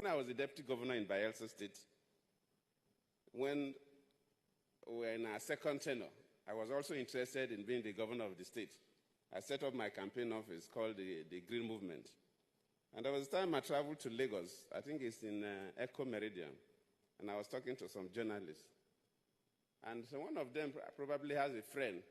When I was the deputy governor in Bayelsa State, when we were in our second tenure, I was also interested in being the governor of the state. I set up my campaign office called the Green Movement. And there was a time I traveled to Lagos. I think it's in Echo Meridian. And I was talking to some journalists. And so one of them probably has a friend.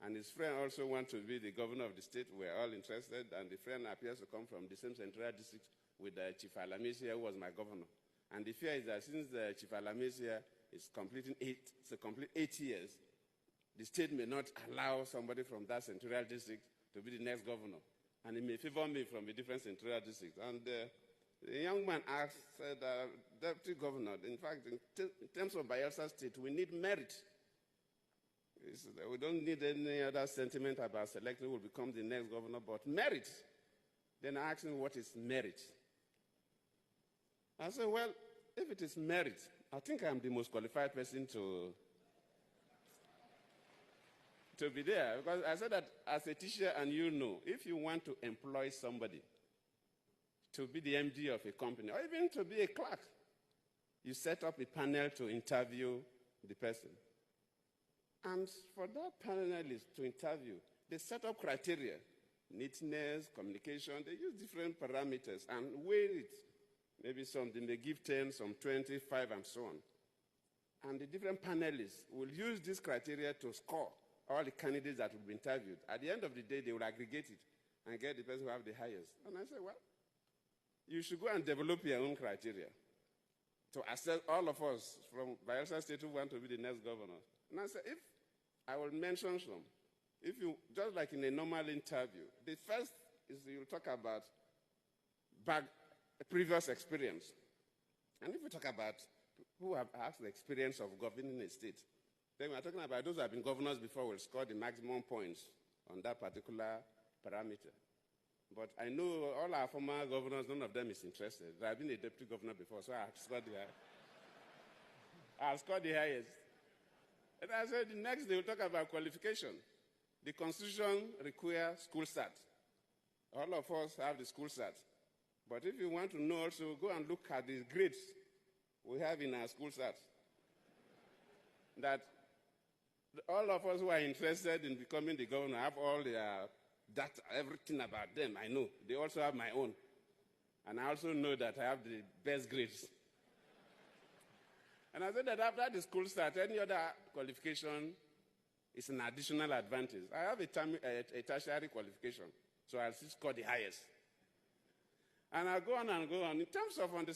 And his friend also wants to be the governor of the state. We're all interested. And the friend appears to come from the same central district with Chief Alamesia, who was my governor. And the fear is that since Chief Alamesia is completing 8 years, the state may not allow somebody from that central district to be the next governor. And he may favor me from a different central district. And the young man asked, said, Deputy Governor, in fact, in terms of Bayelsa State, we need merit. We don't need any other sentiment about selecting who will become the next governor, but merit. Then I asked him, what is merit? I said, well, if it is merit, I think I'm the most qualified person to be there. Because I said that as a teacher, and you know, if you want to employ somebody to be the MD of a company, or even to be a clerk, you set up a panel to interview the person. And for that panelist to interview, they set up criteria, neatness, communication. They use different parameters and weigh it. Maybe some they may give 10, some 25, and so on. And the different panelists will use this criteria to score all the candidates that will be interviewed. At the end of the day, they will aggregate it and get the person who have the highest. And I said, well, you should go and develop your own criteria to assess all of us from Bayelsa State who want to be the next governor. And I said, if I will mention some, if you, just like in a normal interview, the first is you'll talk about previous experience. And if you talk about who have the experience of governing a state, then we're talking about those who have been governors before will score the maximum points on that particular parameter. But I know all our former governors, none of them is interested. I've been a deputy governor before, so I've scored the highest. And I said, the next day we'll talk about qualification. The Constitution requires school start. All of us have the school start. But if you want to know also, go and look at the grades we have in our school start. That all of us who are interested in becoming the governor have all their data, everything about them. I know. They also have my own. And I also know that I have the best grades. And I said that after the school start, any other qualification is an additional advantage. I have a tertiary qualification, so I'll still score the highest. And I'll go on and go on. In terms of understanding